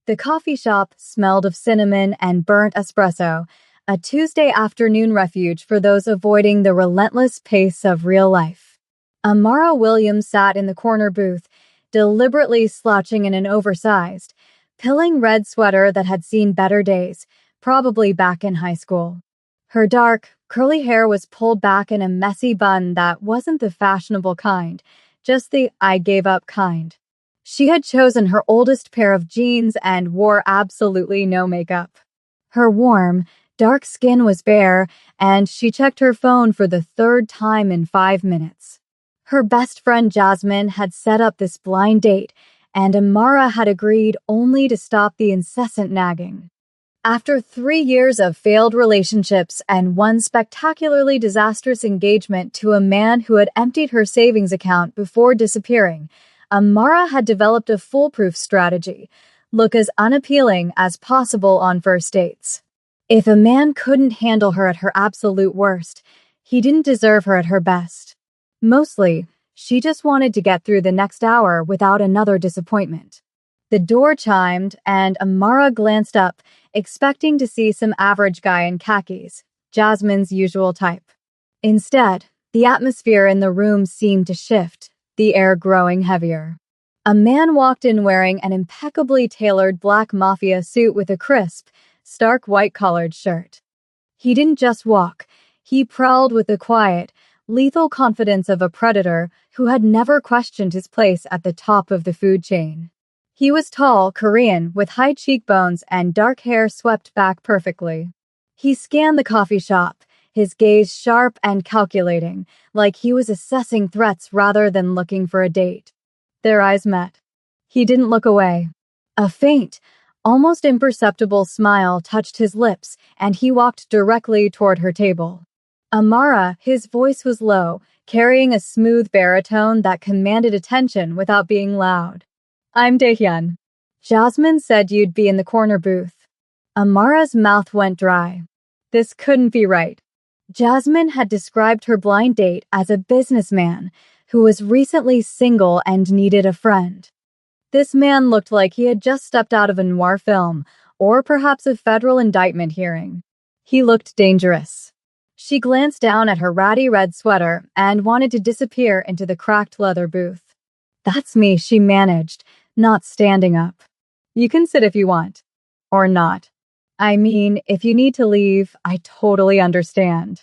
The coffee shop smelled of cinnamon and burnt espresso, a Tuesday afternoon refuge for those avoiding the relentless pace of real life. Amara Williams sat in the corner booth, deliberately slouching in an oversized, pilling red sweater that had seen better days, probably back in high school. Her dark, curly hair was pulled back in a messy bun that wasn't the fashionable kind, just the I gave up kind. She had chosen her oldest pair of jeans and wore absolutely no makeup. Her warm, dark skin was bare, and she checked her phone for the third time in 5 minutes. Her best friend Jasmine had set up this blind date, and Amara had agreed only to stop the incessant nagging. After 3 years of failed relationships and one spectacularly disastrous engagement to a man who had emptied her savings account before disappearing, Amara had developed a foolproof strategy: look as unappealing as possible on first dates. If a man couldn't handle her at her absolute worst, he didn't deserve her at her best. Mostly, she just wanted to get through the next hour without another disappointment. The door chimed, and Amara glanced up, expecting to see some average guy in khakis, Jasmine's usual type. Instead, the atmosphere in the room seemed to shift, the air growing heavier. A man walked in wearing an impeccably tailored black Mafia suit with a crisp, stark white-collared shirt. He didn't just walk, he prowled with the quiet, lethal confidence of a predator who had never questioned his place at the top of the food chain. He was tall, Korean, with high cheekbones and dark hair swept back perfectly. He scanned the coffee shop, his gaze sharp and calculating, like he was assessing threats rather than looking for a date. Their eyes met. He didn't look away. A faint, almost imperceptible smile touched his lips, and he walked directly toward her table. Amara, his voice was low, carrying a smooth baritone that commanded attention without being loud. "I'm Daehyun. Jasmine said you'd be in the corner booth." Amara's mouth went dry. This couldn't be right. Jasmine had described her blind date as a businessman who was recently single and needed a friend. This man looked like he had just stepped out of a noir film, or perhaps a federal indictment hearing. He looked dangerous. She glanced down at her ratty red sweater and wanted to disappear into the cracked leather booth. "That's me," she managed, not standing up. "You can sit if you want. Or not. I mean, if you need to leave, I totally understand."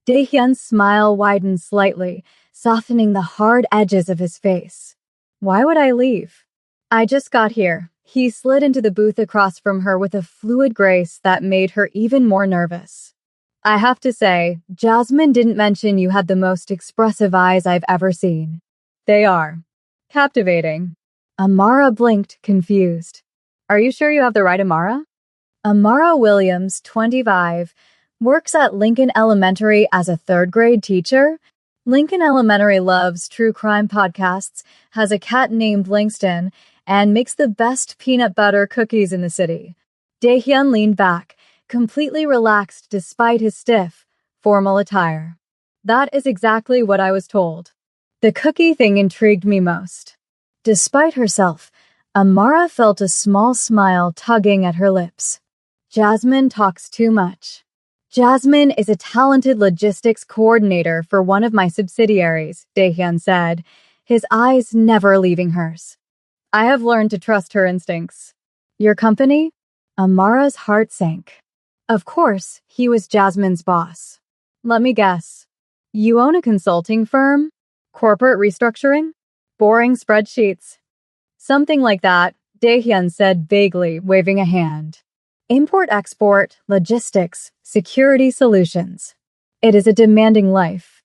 Daehyun's smile widened slightly, softening the hard edges of his face. "Why would I leave? I just got here." He slid into the booth across from her with a fluid grace that made her even more nervous. "I have to say, Jasmine didn't mention you had the most expressive eyes I've ever seen. They are captivating." Amara blinked, confused. "Are you sure you have the right Amara?" Amara Williams, 25, works at Lincoln Elementary as a third-grade teacher. Lincoln Elementary loves true crime podcasts, has a cat named Langston, and makes the best peanut butter cookies in the city. Daehyun leaned back, completely relaxed despite his stiff, formal attire. "That is exactly what I was told. The cookie thing intrigued me most." Despite herself, Amara felt a small smile tugging at her lips. "Jasmine talks too much." "Jasmine is a talented logistics coordinator for one of my subsidiaries," Daehyun said, his eyes never leaving hers. "I have learned to trust her instincts." "Your company?" Amara's heart sank. Of course, he was Jasmine's boss. "Let me guess. You own a consulting firm? Corporate restructuring? Boring spreadsheets?" "Something like that," Daehyun said vaguely, waving a hand. "Import-export, logistics, security solutions. It is a demanding life.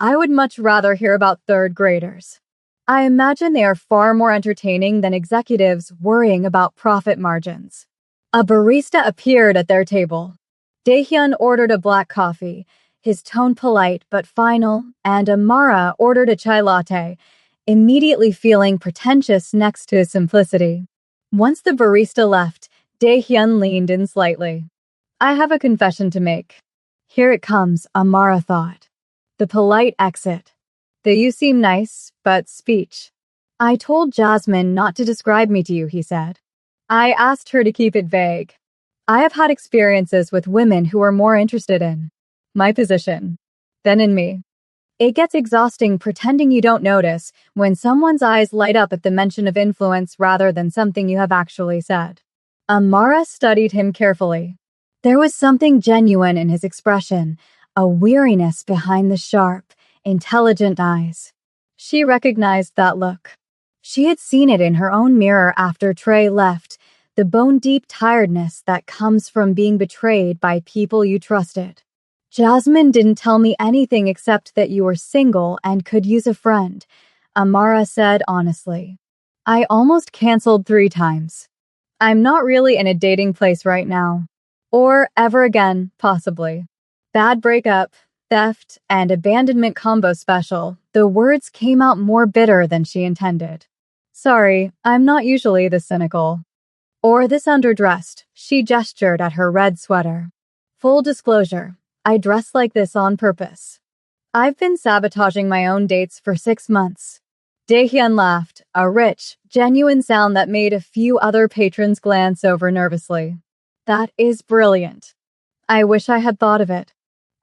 I would much rather hear about third graders. I imagine they are far more entertaining than executives worrying about profit margins." A barista appeared at their table. Daehyun ordered a black coffee, his tone polite but final, and Amara ordered a chai latte, immediately feeling pretentious next to his simplicity. Once the barista left, Daehyun leaned in slightly. "I have a confession to make." Here it comes, Amara thought. The polite exit. The "you seem nice, but" speech. "I told Jasmine not to describe me to you," he said. I asked her to keep it vague. I have had experiences with women who are more interested in my position than in me. It gets exhausting pretending you don't notice when someone's eyes light up at the mention of influence rather than something you have actually said. Amara studied him carefully. There was something genuine in his expression, a weariness behind the sharp, intelligent eyes. She recognized that look. She had seen it in her own mirror after Trey left, the bone-deep tiredness that comes from being betrayed by people you trusted. Jasmine didn't tell me anything except that you were single and could use a friend, Amara said honestly. I almost canceled 3 times. I'm not really in a dating place right now. Or ever again, possibly. Bad breakup, theft, and abandonment combo special. The words came out more bitter than she intended. Sorry, I'm not usually this cynical. Or this underdressed, she gestured at her red sweater. Full disclosure, I dress like this on purpose. I've been sabotaging my own dates for 6 months. Daehyun laughed, a rich, genuine sound that made a few other patrons glance over nervously. That is brilliant. I wish I had thought of it.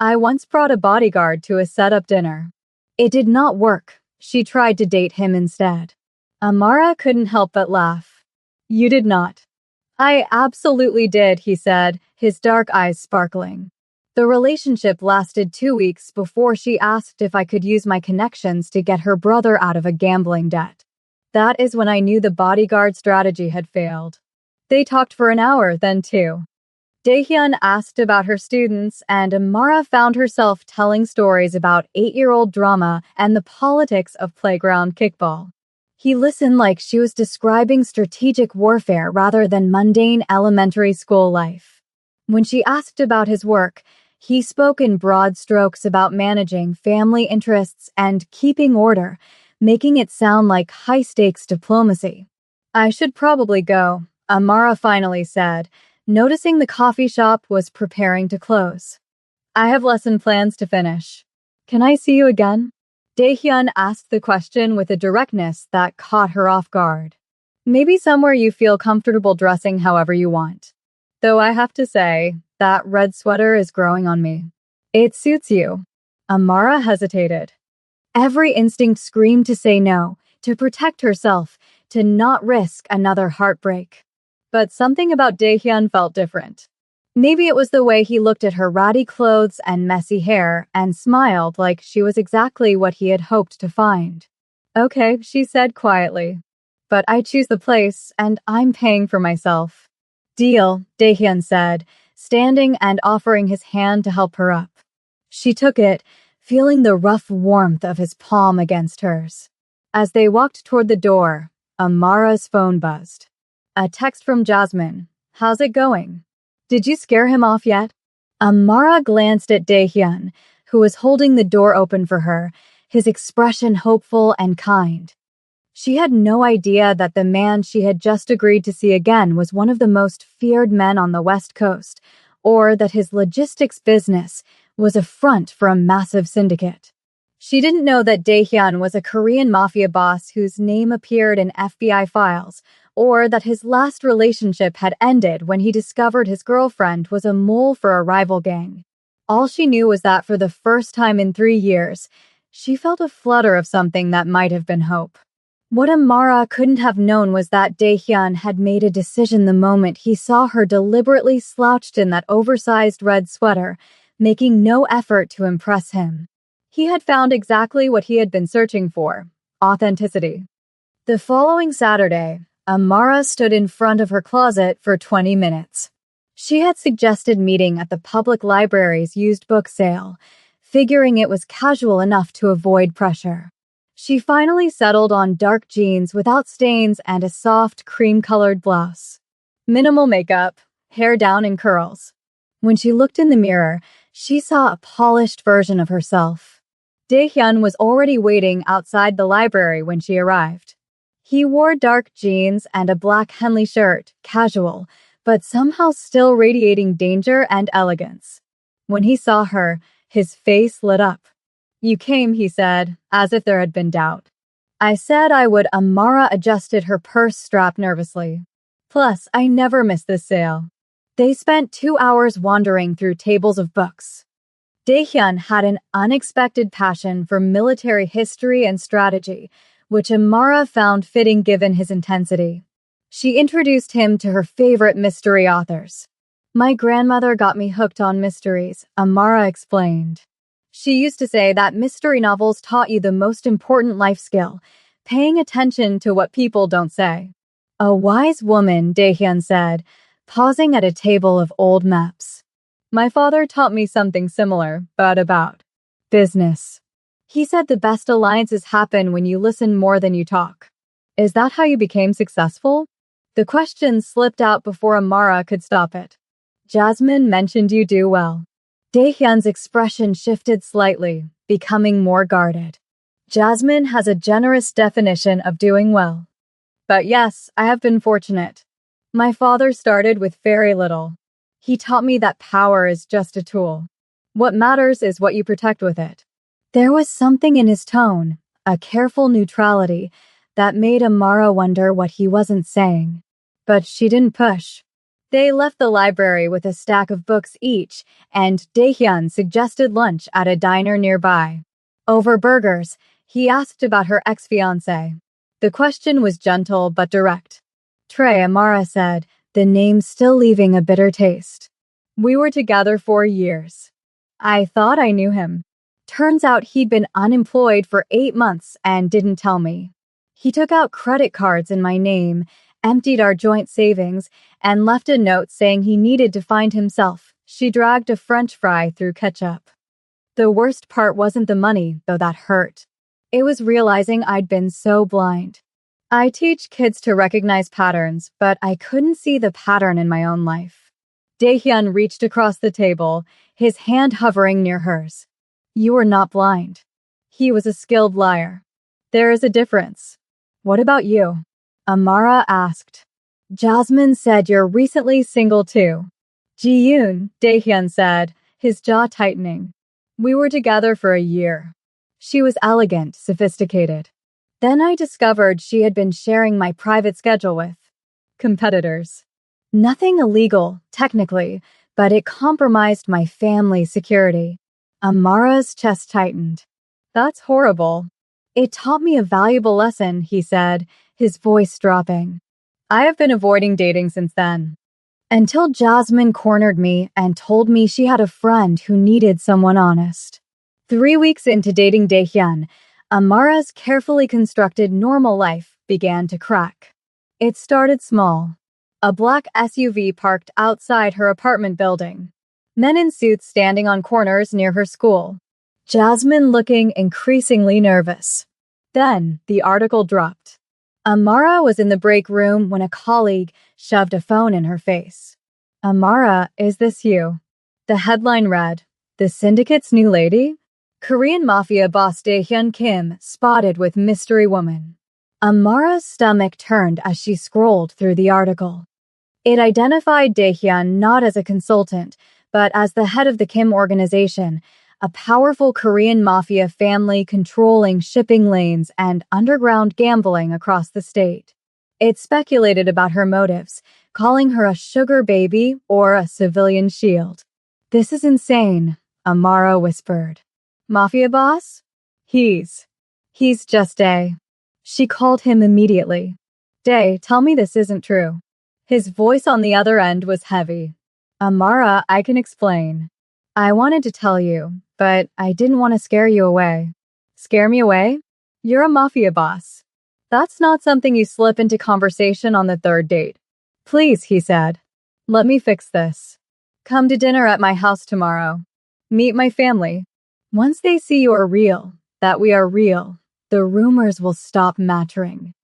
I once brought a bodyguard to a setup dinner. It did not work. She tried to date him instead. Amara couldn't help but laugh. You did not. I absolutely did, he said, his dark eyes sparkling. The relationship lasted 2 weeks before she asked if I could use my connections to get her brother out of a gambling debt. That is when I knew the bodyguard strategy had failed. They talked for an hour, then 2. Daehyun asked about her students, and Amara found herself telling stories about 8-year-old drama and the politics of playground kickball. He listened like she was describing strategic warfare rather than mundane elementary school life. When she asked about his work, he spoke in broad strokes about managing family interests and keeping order, making it sound like high-stakes diplomacy. I should probably go, Amara finally said, noticing the coffee shop was preparing to close. I have lesson plans to finish. Can I see you again? Daehyun asked the question with a directness that caught her off guard. Maybe somewhere you feel comfortable dressing however you want. Though I have to say, that red sweater is growing on me. It suits you. Amara hesitated. Every instinct screamed to say no, to protect herself, to not risk another heartbreak. But something about Daehyun felt different. Maybe it was the way he looked at her ratty clothes and messy hair and smiled like she was exactly what he had hoped to find. Okay, she said quietly. But I choose the place, and I'm paying for myself. Deal, Daehyun said, standing and offering his hand to help her up. She took it, feeling the rough warmth of his palm against hers. As they walked toward the door, Amara's phone buzzed. A text from Jasmine. How's it going? Did you scare him off yet? Amara glanced at Daehyun, who was holding the door open for her, his expression hopeful and kind. She had no idea that the man she had just agreed to see again was one of the most feared men on the West Coast, or that his logistics business was a front for a massive syndicate. She didn't know that Daehyun was a Korean Mafia boss whose name appeared in FBI files, or that his last relationship had ended when he discovered his girlfriend was a mole for a rival gang. All she knew was that for the first time in 3 years, she felt a flutter of something that might have been hope. What Amara couldn't have known was that Daehyun had made a decision the moment he saw her deliberately slouched in that oversized red sweater, making no effort to impress him. He had found exactly what he had been searching for: authenticity. The following Saturday, Amara stood in front of her closet for 20 minutes. She had suggested meeting at the public library's used book sale, figuring it was casual enough to avoid pressure. She finally settled on dark jeans without stains and a soft cream-colored blouse. Minimal makeup, hair down in curls. When she looked in the mirror, she saw a polished version of herself. Daehyun was already waiting outside the library when she arrived. He wore dark jeans and a black Henley shirt, casual, but somehow still radiating danger and elegance. When he saw her, his face lit up. You came, he said, as if there had been doubt. I said I would. Amara adjusted her purse strap nervously. Plus, I never miss this sale. They spent 2 hours wandering through tables of books. Daehyun had an unexpected passion for military history and strategy, which Amara found fitting given his intensity. She introduced him to her favorite mystery authors. My grandmother got me hooked on mysteries, Amara explained. She used to say that mystery novels taught you the most important life skill, paying attention to what people don't say. A wise woman, Daehyun said, pausing at a table of old maps. My father taught me something similar, but about business. He said the best alliances happen when you listen more than you talk. Is that how you became successful? The question slipped out before Amara could stop it. Jasmine mentioned you do well. Daehyun's expression shifted slightly, becoming more guarded. Jasmine has a generous definition of doing well. But yes, I have been fortunate. My father started with very little. He taught me that power is just a tool. What matters is what you protect with it. There was something in his tone, a careful neutrality, that made Amara wonder what he wasn't saying. But she didn't push. They left the library with a stack of books each, and Daehyun suggested lunch at a diner nearby. Over burgers, he asked about her ex-fiancé. The question was gentle but direct. Trey, Amara said, the name still leaving a bitter taste. We were together for years. I thought I knew him. Turns out he'd been unemployed for 8 months and didn't tell me. He took out credit cards in my name, emptied our joint savings, and left a note saying he needed to find himself. She dragged a French fry through ketchup. The worst part wasn't the money, though that hurt. It was realizing I'd been so blind. I teach kids to recognize patterns, but I couldn't see the pattern in my own life. Daehyun reached across the table, his hand hovering near hers. You were not blind. He was a skilled liar. There is a difference. What about you? Amara asked. Jasmine said you're recently single too. Ji-yoon, Daehyun said, his jaw tightening. We were together for a year. She was elegant, sophisticated. Then I discovered she had been sharing my private schedule with competitors. Nothing illegal, technically, but it compromised my family's security. Amara's chest tightened. That's horrible. It taught me a valuable lesson, he said, his voice dropping. I have been avoiding dating since then. Until Jasmine cornered me and told me she had a friend who needed someone honest. 3 weeks into dating Daehyun, Amara's carefully constructed normal life began to crack. It started small. A black SUV parked outside her apartment building. Men in suits standing on corners near her school. Jasmine looking increasingly nervous. Then the article dropped. Amara was in the break room when a colleague shoved a phone in her face. Amara, is this you? The headline read, The Syndicate's New Lady? Korean Mafia boss Daehyun Kim spotted with mystery woman. Amara's stomach turned as she scrolled through the article. It identified Daehyun not as a consultant, but as the head of the Kim organization, a powerful Korean mafia family controlling shipping lanes and underground gambling across the state. It speculated about her motives, calling her a sugar baby or a civilian shield. This is insane, Amara whispered. Mafia boss? He's just Dae. She called him immediately. Dae, tell me this isn't true. His voice on the other end was heavy. Amara, I can explain. I wanted to tell you, but I didn't want to scare you away. Scare me away? You're a mafia boss. That's not something you slip into conversation on the 3rd date. Please, he said. Let me fix this. Come to dinner at my house tomorrow. Meet my family. Once they see you are real, that we are real, the rumors will stop mattering.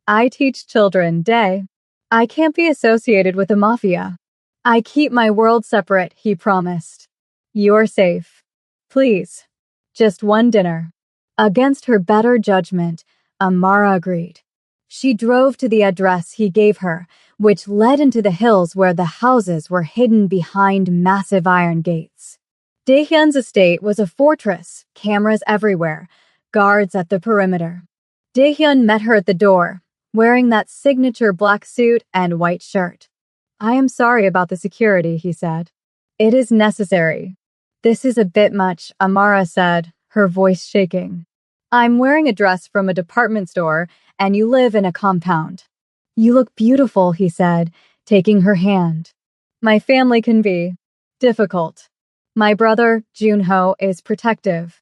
I teach children, Dae. I can't be associated with the mafia. I keep my world separate, he promised. You're safe. Please. Just one dinner. Against her better judgment, Amara agreed. She drove to the address he gave her, which led into the hills where the houses were hidden behind massive iron gates. Daehyun's estate was a fortress, cameras everywhere, guards at the perimeter. Daehyun met her at the door, wearing that signature black suit and white shirt. I am sorry about the security, he said. It is necessary. This is a bit much, Amara said, her voice shaking. I'm wearing a dress from a department store, and you live in a compound. You look beautiful, he said, taking her hand. My family can be difficult. My brother, Junho, is protective.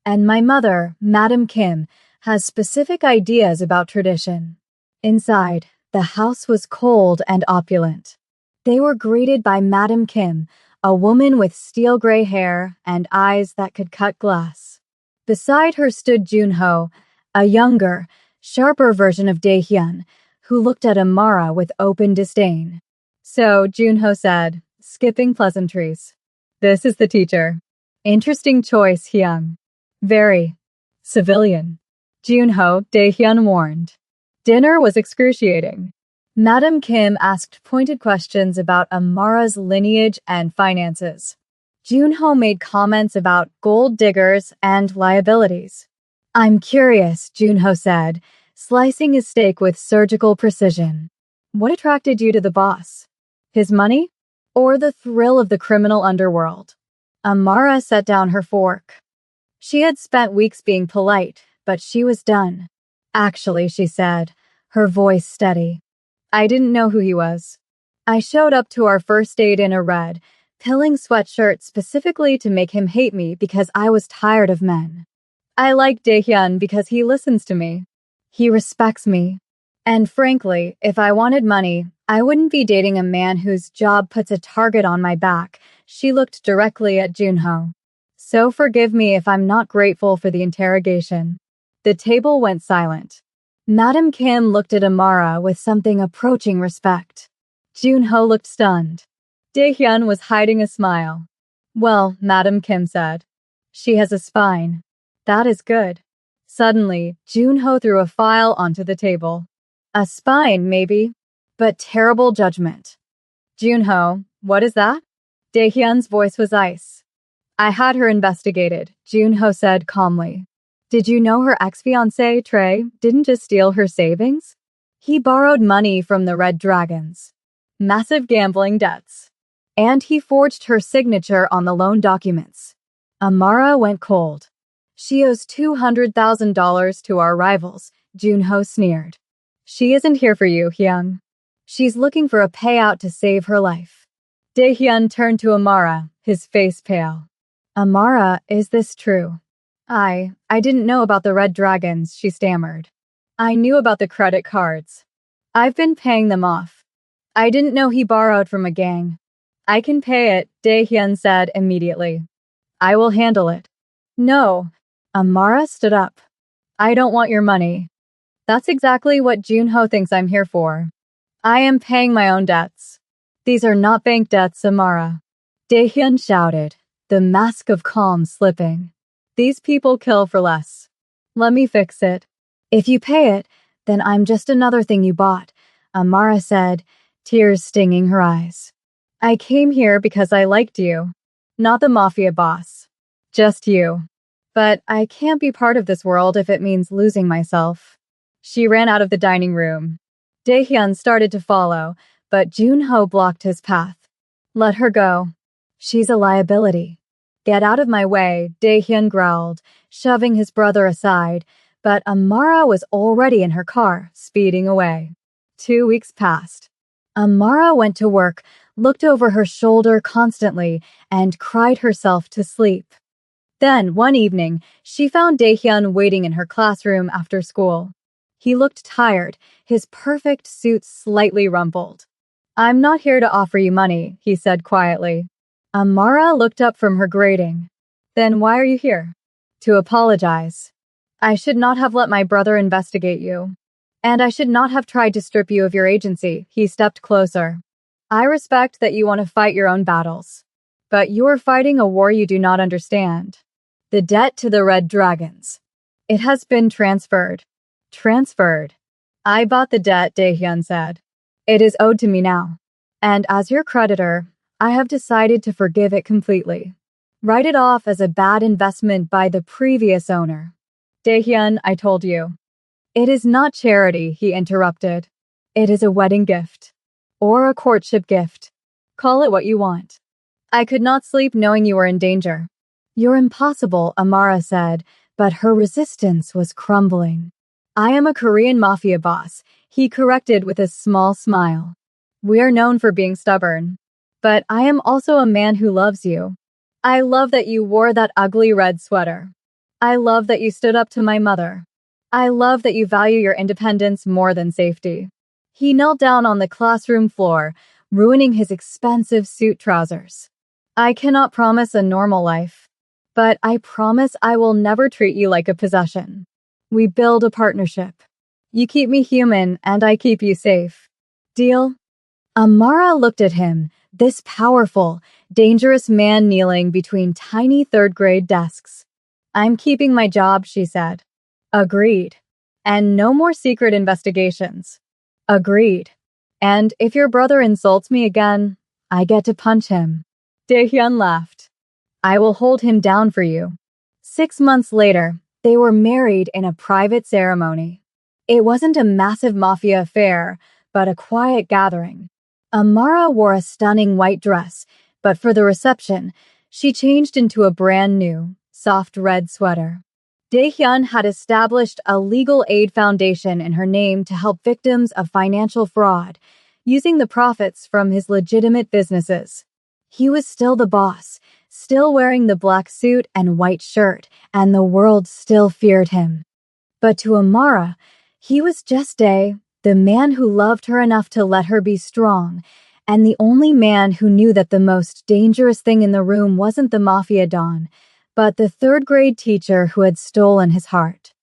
And my mother, Madam Kim, has specific ideas about tradition. Inside, the house was cold and opulent. They were greeted by Madam Kim, a woman with steel gray hair and eyes that could cut glass. Beside her stood Junho, a younger, sharper version of Daehyun, who looked at Amara with open disdain. So, Junho said, skipping pleasantries. This is the teacher. Interesting choice, Hyung. Very. Civilian. Junho, Daehyun warned. Dinner was excruciating. Madam Kim asked pointed questions about Amara's lineage and finances. Junho made comments about gold diggers and liabilities. I'm curious, Junho said, slicing his steak with surgical precision. What attracted you to the boss? His money? Or the thrill of the criminal underworld? Amara set down her fork. She had spent weeks being polite, but she was done. Actually, she said, her voice steady. I didn't know who he was. I showed up to our first date in a red, pilling sweatshirt specifically to make him hate me because I was tired of men. I like Daehyun because he listens to me. He respects me. And frankly, if I wanted money, I wouldn't be dating a man whose job puts a target on my back. She looked directly at Junho. So forgive me if I'm not grateful for the interrogation. The table went silent. Madam Kim looked at Amara with something approaching respect. Junho looked stunned. Daehyun was hiding a smile. Well, Madam Kim said. She has a spine. That is good. Suddenly, Junho threw a file onto the table. A spine, maybe, but terrible judgment. Junho, what is that? Daehyun's voice was ice. I had her investigated, Junho said calmly. Did you know her ex-fiancé, Trey, didn't just steal her savings? He borrowed money from the Red Dragons. Massive gambling debts. And he forged her signature on the loan documents. Amara went cold. She owes $200,000 to our rivals, Junho sneered. She isn't here for you, Hyung. She's looking for a payout to save her life. Daehyun turned to Amara, his face pale. Amara, is this true? I didn't know about the Red Dragons, she stammered. I knew about the credit cards. I've been paying them off. I didn't know he borrowed from a gang. I can pay it, Daehyun said immediately. I will handle it. No. Amara stood up. I don't want your money. That's exactly what Junho thinks I'm here for. I am paying my own debts. These are not bank debts, Amara. Daehyun shouted, the mask of calm slipping. These people kill for less. Let me fix it. If you pay it, then I'm just another thing you bought, Amara said, tears stinging her eyes. I came here because I liked you. Not the Mafia boss. Just you. But I can't be part of this world if it means losing myself. She ran out of the dining room. Daehyun started to follow, but Junho blocked his path. Let her go. She's a liability. Get out of my way, Daehyun growled, shoving his brother aside, but Amara was already in her car, speeding away. 2 weeks passed. Amara went to work, looked over her shoulder constantly, and cried herself to sleep. Then, one evening, she found Daehyun waiting in her classroom after school. He looked tired, his perfect suit slightly rumpled. I'm not here to offer you money, he said quietly. Amara looked up from her grading. Then why are you here? To apologize. I should not have let my brother investigate you. And I should not have tried to strip you of your agency, he stepped closer. I respect that you want to fight your own battles. But you are fighting a war you do not understand. The debt to the Red Dragons. It has been transferred. Transferred. I bought the debt, Daehyun said. It is owed to me now. And as your creditor, I have decided to forgive it completely. Write it off as a bad investment by the previous owner. Daehyun, I told you. It is not charity, he interrupted. It is a wedding gift. Or a courtship gift. Call it what you want. I could not sleep knowing you were in danger. You're impossible, Amara said, but her resistance was crumbling. I am a Korean Mafia boss, he corrected with a small smile. We are known for being stubborn. But I am also a man who loves you. I love that you wore that ugly red sweater. I love that you stood up to my mother. I love that you value your independence more than safety. He knelt down on the classroom floor, ruining his expensive suit trousers. I cannot promise a normal life, but I promise I will never treat you like a possession. We build a partnership. You keep me human and I keep you safe. Deal? Amara looked at him, this powerful, dangerous man kneeling between tiny third-grade desks. I'm keeping my job, she said. Agreed. And no more secret investigations. Agreed. And if your brother insults me again, I get to punch him. Dae-hyun laughed. I will hold him down for you. 6 months later, they were married in a private ceremony. It wasn't a massive mafia affair, but a quiet gathering. Amara wore a stunning white dress, but for the reception, she changed into a brand new, soft red sweater. Dae-hyun had established a legal aid foundation in her name to help victims of financial fraud, using the profits from his legitimate businesses. He was still the boss, still wearing the black suit and white shirt, and the world still feared him. But to Amara, he was just the man who loved her enough to let her be strong, and the only man who knew that the most dangerous thing in the room wasn't the mafia don, but the third-grade teacher who had stolen his heart.